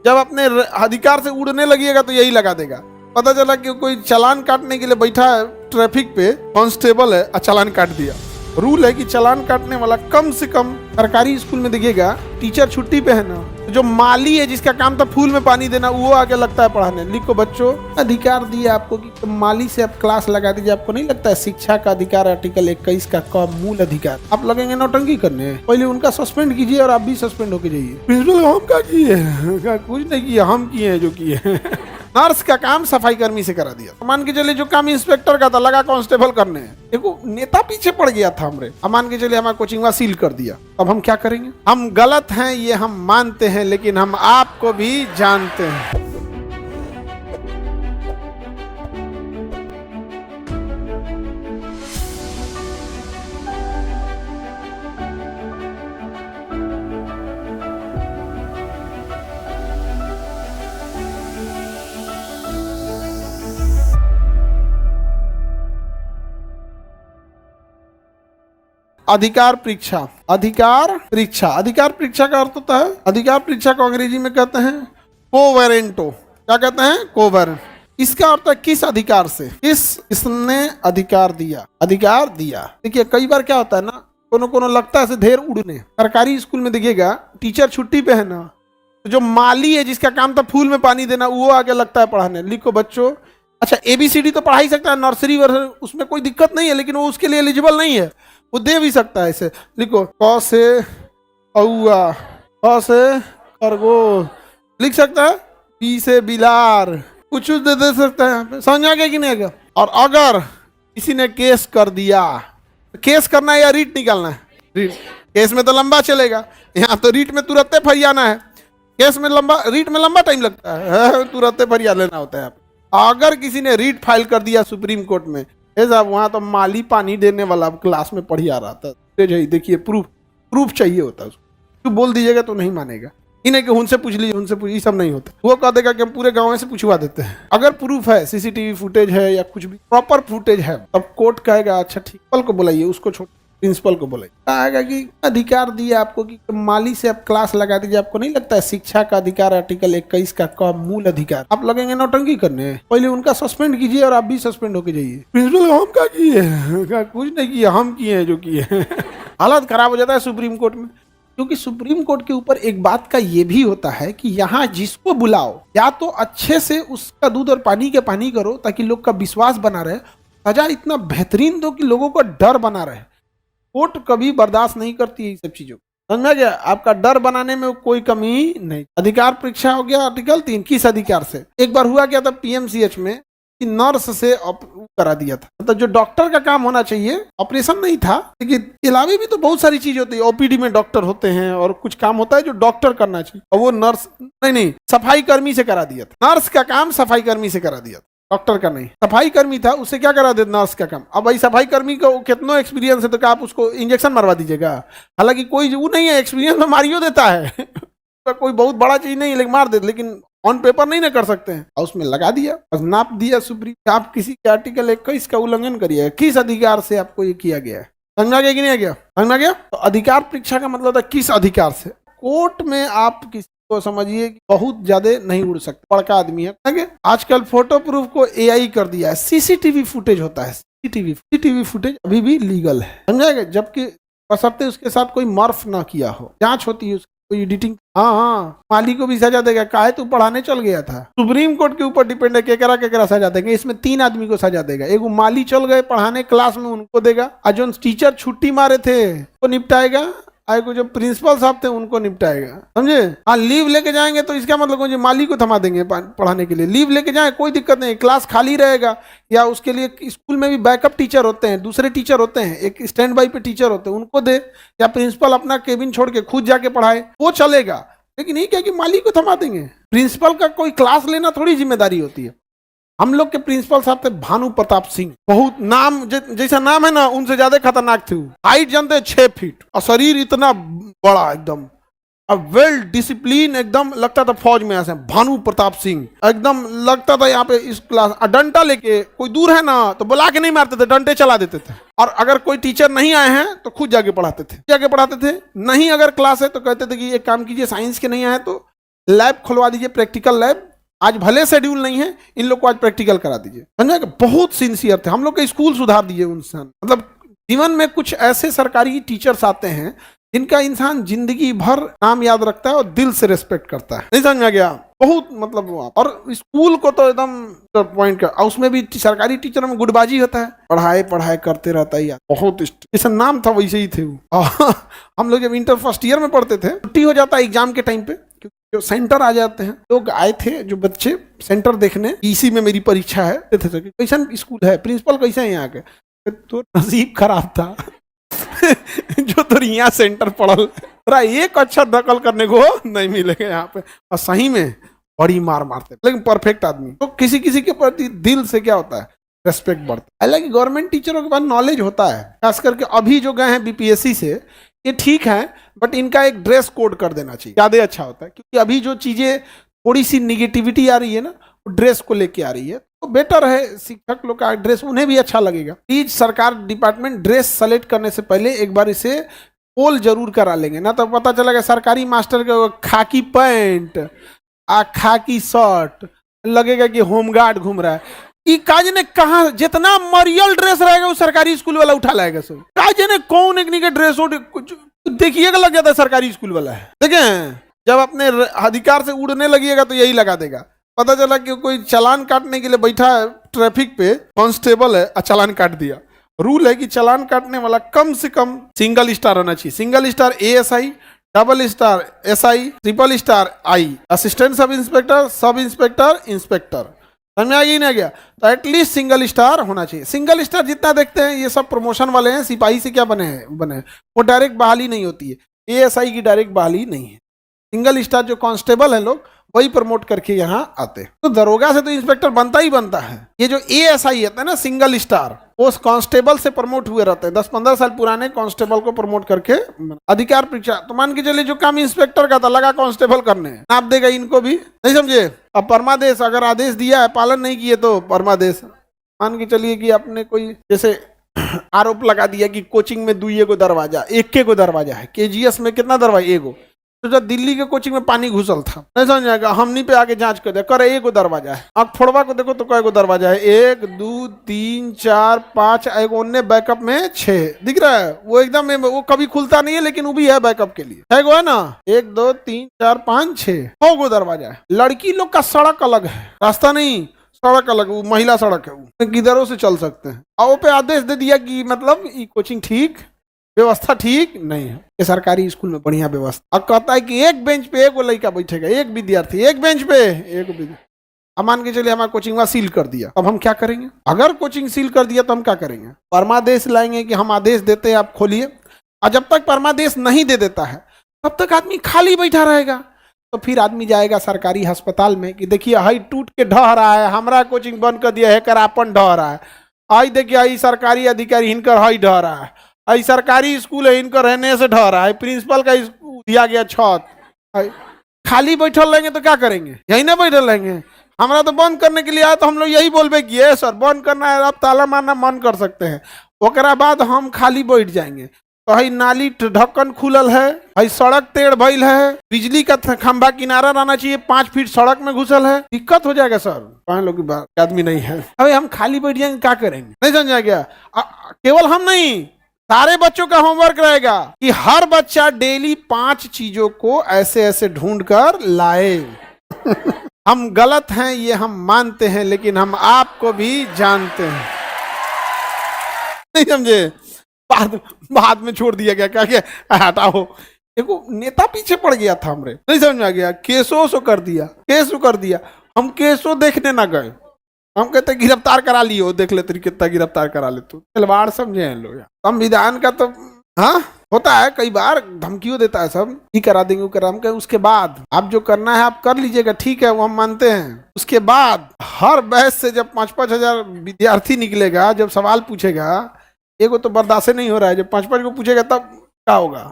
जब अपने अधिकार से उड़ने लगिएगा तो यही लगा देगा। पता चला कि कोई चालान काटने के लिए बैठा है ट्रैफिक पे, कांस्टेबल है और चालान काट दिया। रूल है कि चालान काटने वाला कम से कम, सरकारी स्कूल में देखिएगा टीचर छुट्टी पे है ना, तो जो माली है जिसका काम था फूल में पानी देना, वो आगे लगता है पढ़ाने। लिखो बच्चों, अधिकार दिया आपको कि तो माली से आप क्लास लगा दीजिए। आपको नहीं लगता है शिक्षा का अधिकार आर्टिकल 21 का मूल अधिकार? आप लगेंगे नौटंकी करने, पहले उनका सस्पेंड कीजिए और आप भी सस्पेंड होके जाइए। प्रिंसिपल हम क्या किए? कुछ नहीं किया, हम किए हैं जो किए। नर्स का काम सफाई कर्मी से करा दिया। मान के चलिए जो काम इंस्पेक्टर का था लगा कांस्टेबल करने। देखो नेता पीछे पड़ गया था हमरे। अब मान के चलिए हमारा कोचिंग सील कर दिया, अब हम क्या करेंगे? हम गलत हैं ये हम मानते हैं, लेकिन हम आपको भी जानते हैं। अधिकार परीक्षा, अधिकार परीक्षा, अधिकार परीक्षा का अर्थ होता है, अधिकार परीक्षा को अंग्रेजी में कहते हैं कोवेरेंटो। क्या कहते हैं? कोवेरेंट। इसका अर्थ है किस अधिकार से, किसने अधिकार दिया, अधिकार दिया। देखिए कई बार क्या होता है ना, कोनो लगता है ढेर उड़ने। सरकारी स्कूल में देखिएगा टीचर छुट्टी पे है ना, तो जो माली है जिसका काम था फूल में पानी देना, वो आगे लगता है पढ़ाने। लिखो बच्चों, अच्छा ABCD तो पढ़ा ही सकता है, नर्सरी वर्सन उसमें कोई दिक्कत नहीं है, लेकिन वो उसके लिए एलिजिबल नहीं है। वो दे भी सकता है ऐसे। लिखो क से कौआ, ख से खरगोश लिख सकता है, बी से बिलार, कुछ दे सकता है। समझ आ गया कि नहीं आएगा? और अगर किसी ने केस कर दिया, केस करना है या रीट निकालना है? रीट। केस में तो लंबा चलेगा, यहाँ तो रीट में तुरंत फरियाना है। केस में लंबा, रीट में लंबा टाइम लगता है, तुरंत फरिया लेना होता है। अगर किसी ने रीट फाइल कर दिया सुप्रीम कोर्ट में, साहब वहां तो माली पानी देने वाला क्लास में पढ़ी आ रहा था, देखिए प्रूफ चाहिए होता है उसको। तो बोल दीजिएगा तो नहीं मानेगा। इन्हें कि उनसे पूछ लीजिए, उनसे पूछ, ये सब नहीं होता। वो कह देगा कि हम पूरे गांव से पूछवा देते हैं। अगर प्रूफ है, CCTV फुटेज है या कुछ भी प्रॉपर फुटेज है, तब कोर्ट कहेगा अच्छा ठीक, प्रिंसिपल को बुलाइए, उसको छोड़, प्रिंसिपल को बुलाइए। कहेगा कि अधिकार दिया आपको कि माली से आप क्लास लगा दीजिए। आपको नहीं लगता है शिक्षा का अधिकार आर्टिकल 21 का मूल अधिकार? आप लगेंगे नौटंकी करने, पहले उनका सस्पेंड कीजिए और आप भी सस्पेंड होके जाइए। प्रिंसिपल हम क्या किए? कुछ नहीं किया, हम किए हैं जो किए। हालत खराब हो जाता है सुप्रीम कोर्ट में, क्योंकि सुप्रीम कोर्ट के ऊपर एक बात का ये भी होता है कि यहाँ जिसको बुलाओ या तो अच्छे से उसका दूध और पानी के पानी करो ताकि लोग का विश्वास बना रहे, सजा इतना बेहतरीन दो कि लोगों को डर बना रहे। कोर्ट कभी बर्दाश्त नहीं करती है ये सब चीजों को। समझ गया? आपका डर बनाने में कोई कमी नहीं। अधिकार परीक्षा हो गया आर्टिकल 3, किस अधिकार से? एक बार हुआ क्या था PMCH में कि नर्स से करा दिया था, मतलब जो डॉक्टर का काम होना चाहिए, ऑपरेशन नहीं था, लेकिन इलावे भी तो बहुत सारी चीज होती है। OPD में डॉक्टर होते हैं और कुछ काम होता है जो डॉक्टर करना चाहिए, और वो नर्स नहीं सफाई कर्मी से करा दिया था। नर्स का काम सफाई कर्मी से करा दिया था, डॉक्टर का नहीं। सफाई कर्मी था, उससे क्या करा देते नर्स का काम। अब भाई सफाई कर्मी को कितना एक्सपीरियंस है, तो क्या आप उसको इंजेक्शन मरवा दीजिएगा? हालांकि कोई वो नहीं है, एक्सपीरियंस में मारियो देता है। कोई बहुत बड़ा चीज नहीं है, लेकिन मार देते, लेकिन ऑन पेपर नहीं ना कर सकते हैं। और उसमें लगा दिया और नाप दिया सुप्रीम। आप किसी के आर्टिकल 21 का उल्लंघन करिए, किस अधिकार से आपको ये किया गया है? समझा गया कि नहीं गया? समझा गया? तो अधिकार परीक्षा का मतलब था किस अधिकार से। कोर्ट में आप किसी को समझिए कि बहुत ज्यादा नहीं उड़ सकते, बड़का आदमी है। आजकल फोटो प्रूफ को AI कर दिया है, CCTV फुटेज होता है। CCTV फुटेज अभी भी लीगल है, समझाएगा, जबकि बशर्ते उसके साथ कोई मर्फ ना किया हो, जांच होती है कोई एडिटिंग। हाँ, माली को भी सजा देगा, काहे तू पढ़ाने चल गया था। सुप्रीम कोर्ट के ऊपर डिपेंड है केकरा सजा देगा। इसमें 3 आदमी को सजा देगा। एक माली चल गए पढ़ाने क्लास में, उनको देगा, और जो टीचर छुट्टी मारे थे वो निपटाएगा, आए को जो प्रिंसिपल साहब थे उनको निपटाएगा। समझे? हाँ, लीव लेके जाएंगे तो इसका मतलब मुझे माली को थमा देंगे पढ़ाने के लिए। लीव लेके जाए कोई दिक्कत नहीं, क्लास खाली रहेगा, या उसके लिए स्कूल में भी बैकअप टीचर होते हैं, दूसरे टीचर होते हैं, एक स्टैंड बाई पे टीचर होते हैं, उनको दे, या प्रिंसिपल अपना केबिन छोड़ के खुद जाके पढ़ाए, वो चलेगा। लेकिन ये क्या कि माली को थमा देंगे? प्रिंसिपल का कोई क्लास लेना थोड़ी जिम्मेदारी होती है। हम लोग के प्रिंसिपल साहब थे भानु प्रताप सिंह, बहुत नाम जैसा नाम है ना, उनसे ज्यादा खतरनाक थे। हाइट जानते 6 फीट और शरीर इतना बड़ा एकदम, अब वेल डिसिप्लिन, एकदम लगता था फौज में ऐसे। भानु प्रताप सिंह एकदम लगता था यहाँ पे इस क्लास, डंडा लेके कोई दूर है ना तो बुला के नहीं मारते थे, डंडे चला देते थे। और अगर कोई टीचर नहीं आए हैं तो खुद जाके पढ़ाते थे, नहीं अगर क्लास है तो कहते थे कि एक काम कीजिए, साइंस के नहीं आए तो लैब खुलवा दीजिए, प्रैक्टिकल लैब। आज भले शेड्यूल नहीं है, इन लोग को आज प्रैक्टिकल करा दीजिए, समझे? बहुत सिंसियर थे हम लोग के स्कूल, सुधार दीजिए उनसे। मतलब जीवन में कुछ ऐसे सरकारी टीचर्स आते हैं जिनका इंसान जिंदगी भर नाम याद रखता है और दिल से रेस्पेक्ट करता है। नहीं समझ में गया? बहुत मतलब वो, और स्कूल को तो एकदम पॉइंट का, उसमें भी सरकारी टीचरों में गुटबाजी होता है, पढ़ाई पढ़ाई करते रहता है यार, बहुत जैसा नाम था वैसे ही थे वो। हम लोग जब इंटर फर्स्ट ईयर में पढ़ते थे, छुट्टी हो जाता है एग्जाम के टाइम पे, क्योंकि जो सेंटर आ जाते हैं, लोग आए थे जो बच्चे सेंटर देखने, इसी में मेरी परीक्षा है, कैसा स्कूल है, प्रिंसिपल कैसा है यहाँ के, तो नसीब खराब था जो तो यहाँ सेंटर पढ़ल, तोरा एक अच्छा दखल करने को नहीं मिलेगा यहाँ पे। और सही में बड़ी मार मारते, लेकिन परफेक्ट आदमी। तो किसी किसी के प्रति दिल से क्या होता है, रेस्पेक्ट बढ़ता है। हालांकि गवर्नमेंट टीचरों के पास नॉलेज होता है, खास करके अभी जो गए हैं बीपीएससी से, ये ठीक है, बट इनका एक ड्रेस कोड कर देना चाहिए, ज्यादा अच्छा होता है। क्योंकि अभी जो चीजें थोड़ी सी निगेटिविटी आ रही है ना, वो ड्रेस को लेके आ रही है, तो बेटर है शिक्षक लोग का ड्रेस उन्हें भी अच्छा लगेगा। प्लीज सरकार डिपार्टमेंट ड्रेस सेलेक्ट करने से पहले एक बार इसे पोल जरूर करा लेंगे, ना तो पता चलेगा सरकारी मास्टर का खाकी पैंट आ खाकी शर्ट, लगेगा कि होमगार्ड घूम रहा है। ई काज ने कहा जितना मरियल ड्रेस रहेगा वो सरकारी स्कूल वाला उठा लाएगा सब। काज ने कौन एक के ड्रेस देखिएगा लग जाता है सरकारी स्कूल वाला है। देखें, जब अपने अधिकार से उड़ने लगिएगा तो यही लगा देगा। पता चला कि कोई चालान काटने के लिए बैठा है ट्रैफिक पे, कांस्टेबल है, चालान काट दिया। रूल है कि चालान काटने वाला कम से कम सिंगल स्टार होना चाहिए, single star ASI, double star SI, triple star I, assistant sub inspector, inspector. समझ में आ गई ना गया? तो एटलीस्ट सिंगल स्टार होना चाहिए। सिंगल स्टार जितना देखते हैं ये सब प्रमोशन वाले हैं, सिपाही से क्या बने वो डायरेक्ट बहाली नहीं होती है, एएसआई की डायरेक्ट बहाली नहीं है। सिंगल स्टार जो कांस्टेबल है लोग वही प्रमोट करके यहाँ आते। तो दरोगा से तो इंस्पेक्टर बनता ही बनता है। ये जो एएसआई होता है ना सिंगल स्टार, वो कांस्टेबल से प्रमोट हुए रहते हैं। 10-15 साल पुराने कांस्टेबल को प्रमोट करके अधिकार परीक्षा, तो मान के चलिए जो काम इंस्पेक्टर का था लगा कांस्टेबल करने, नाप देगा इनको भी, नहीं समझे? अब परमादेश अगर आदेश दिया है, पालन नहीं किए तो परमादेश। मान के चलिए कि आपने कोई जैसे आरोप लगा दिया कि कोचिंग में 2 को दरवाजा, 1 को दरवाजा है, केजीएस में कितना दरवाजा, 1। तो जब दिल्ली के कोचिंग में पानी घुसल था, नहीं समझ आएगा, हमनी पे आगे जांच कर दे, करे 1 दरवाजा है। आँख फोड़वा को देखो तो कई को दरवाजा है, 1 2 3 4 5, एक ओन्ने बैकअप में 6 दिख रहा है। वो एकदम वो कभी खुलता नहीं है, लेकिन वो भी है बैकअप के लिए, है वो है ना। 1 2 3 4 5 6 6 दरवाजा है। लड़की लोग का सड़क अलग है, रास्ता नहीं, सड़क अलग, वो महिला सड़क है, वो किधरों से चल सकते हैं। और वो पे आदेश दे दिया कि मतलब ये कोचिंग ठीक, व्यवस्था ठीक नहीं है। ये सरकारी स्कूल में बढ़िया व्यवस्था। अब कहता है कि एक बेंच पे 1 लड़का बैठेगा, 1 विद्यार्थी, एक बेंच पे 1 विद्यार्थी। अब मान के चलिए हमारा कोचिंग सील कर दिया, अब हम क्या करेंगे? अगर कोचिंग सील कर दिया तो हम क्या करेंगे? परमादेश लाएंगे कि हम आदेश देते हैं आप खोलिए। और जब तक परमादेश नहीं दे देता है तब तक आदमी खाली बैठा रहेगा। तो फिर आदमी जाएगा सरकारी अस्पताल में कि देखिए हाई टूट के ढह रहा है, हमारा कोचिंग बंद कर दिया है, करापन ढह रहा है, आई देखिए आई सरकारी अधिकारी इनकर हाई ढह रहा है, आई सरकारी स्कूल है इनको रहने से ढह रहा है, प्रिंसिपल का दिया गया छत। खाली बैठल रहेंगे तो क्या करेंगे? यही ना बैठल रहेंगे। हमारा तो बंद करने के लिए आया तो हम लोग यही बोलबे कि ये सर बंद करना है, आप ताला मारना मन कर सकते हैं, ओकरा बाद हम खाली बैठ जाएंगे। तो हई नाली ढक्कन खुलल है, हई सड़क टेढ़ भइल है, बिजली का खंभा किनारा रहना चाहिए, 5 फीट सड़क में घुसल है, दिक्कत हो जाएगा सर। 5 लोग आदमी नहीं है, अभी हम खाली बैठ जाएंगे, क्या करेंगे? नहीं समझा गया? केवल हम नहीं, सारे बच्चों का होमवर्क रहेगा कि हर बच्चा डेली 5 चीजों को ऐसे ऐसे ढूंढ कर लाए। हम गलत हैं ये हम मानते हैं, लेकिन हम आपको भी जानते हैं। नहीं समझे? बाद में छोड़ दिया गया, क्या क्या हटाओ। देखो नेता पीछे पड़ गया था हमरे, नहीं समझ में आ गया, केसो कर दिया, केसो कर दिया। हम केसो देखने ना गए, हम कहते गिरफ्तार करा लियो, देख ले तेरी कितना गिरफ्तार करा ले तू, खिलवाड़ समझे हैं लोग। संविधान का तो हाँ होता है, कई बार धमकियों देता है सब, ही करा देंगे वो करा, हम कहें उसके बाद आप जो करना है आप कर लीजिएगा, ठीक है वो हम मानते हैं। उसके बाद हर बहस से जब 5-5 हजार विद्यार्थी निकलेगा, जब सवाल पूछेगा, एगो तो बर्दाश्त नहीं हो रहा है, जब 5-5 को पूछेगा तब क्या होगा?